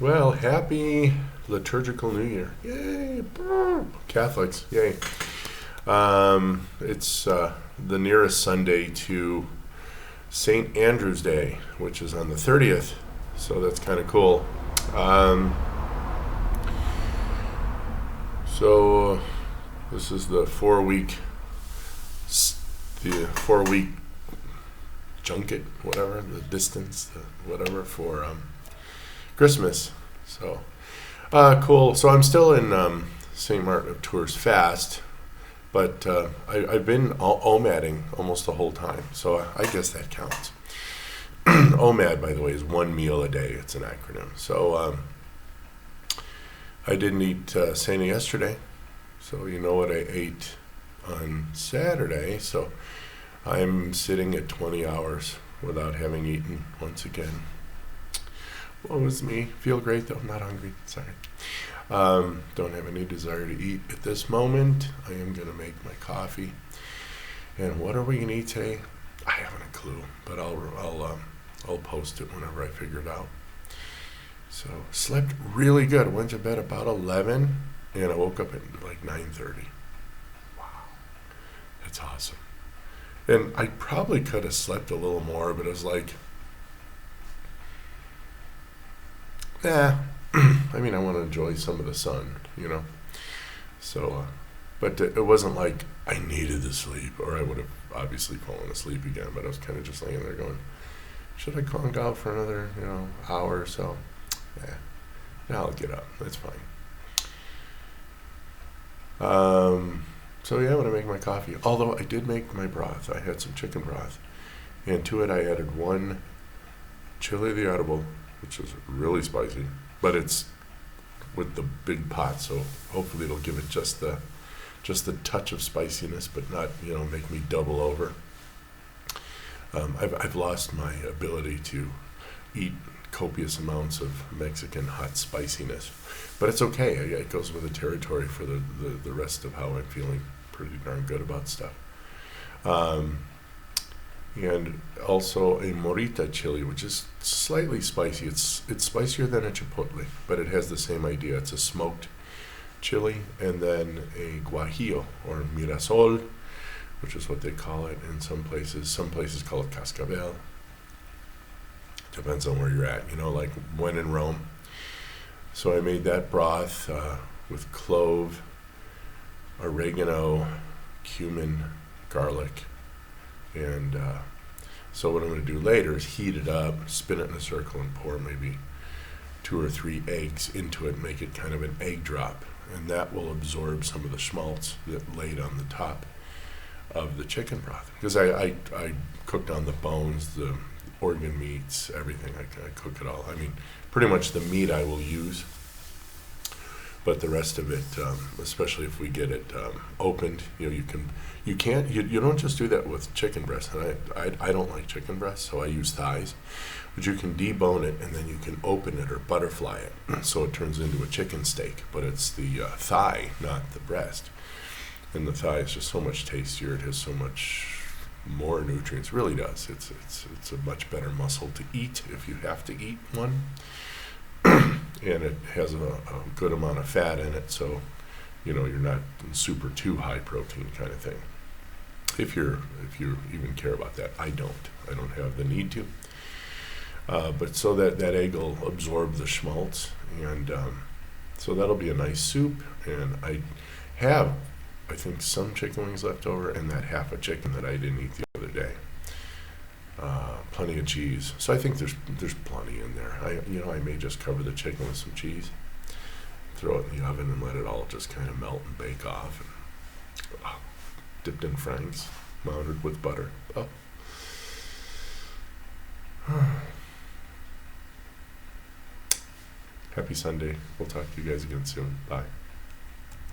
Well, happy liturgical New Year. Yay. Catholics. Yay. It's the nearest Sunday to St. Andrew's Day, which is on the 30th. So that's kind of cool. So this is the 4-week junket, whatever, the distance, whatever, for Christmas. So cool. So I'm still in St. Martin of Tours fast, but I've been OMADing almost the whole time, so I guess that counts. OMAD, by the way, is 1 meal a day. It's an acronym. So I didn't eat Santa yesterday, so you know what I ate on Saturday. So I'm sitting at 20 hours without having eaten once again. What was me? Feel great though. I'm not hungry. Sorry. Don't have any desire to eat at this moment. I am going to make my coffee. And what are we going to eat today? I haven't a clue, but I'll post it whenever I figure it out. So slept really good. I went to bed about 11, and I woke up at like 9:30. Wow, that's awesome. And I probably could have slept a little more, but it was like, I mean, I want to enjoy some of the sun, you know. So, but it wasn't like I needed the sleep, or I would have obviously fallen asleep again. But I was kind of just laying there going, should I conk out for another, hour or so? Now I'll get up. That's fine. So yeah, I'm gonna make my coffee. Although I did make my broth. I had some chicken broth, and to it I added 1 chile de árbol, which is really spicy, but it's with the big pot, so hopefully it'll give it just the touch of spiciness, but not make me double over. I've lost my ability to eat copious amounts of Mexican hot spiciness, but it's okay. It goes with the territory for the rest of how I'm feeling pretty darn good about stuff. And also a morita chili, which is slightly spicy. It's spicier than a chipotle, but it has the same idea. It's a smoked chili, and then a guajillo or mirasol, which is what they call it in some places. Some places call it cascabel. Depends on where you're at, like when in Rome. So I made that broth with clove, oregano, cumin, garlic, and so what I'm going to do later is heat it up, spin it in a circle, and pour maybe 2 or 3 eggs into it, make it kind of an egg drop, and that will absorb some of the schmaltz that laid on the top of the chicken broth. Because I cooked on the bones, the organ meats, everything. I cook it all. I mean, pretty much the meat I will use, but the rest of it, especially if we get it opened, you don't just do that with chicken breast. And I don't like chicken breast, so I use thighs. But you can debone it, and then you can open it or butterfly it, so it turns into a chicken steak. But it's the thigh, not the breast. And the thigh is just so much tastier. It has so much more nutrients. It really does. It's a much better muscle to eat if you have to eat one. And it has a good amount of fat in it, so you're not super too high protein kind of thing. If you even care about that, I don't have the need to. But so that egg will absorb the schmaltz, and so that'll be a nice soup. And I have, I think, some chicken wings left over, and that half a chicken that I didn't eat the other day. Plenty of cheese, so I think there's plenty in there. I may just cover the chicken with some cheese, throw it in the oven, and let it all just kind of melt and bake off. And, dipped in franks, mounted with butter. Oh. Happy Sunday. We'll talk to you guys again soon. Bye.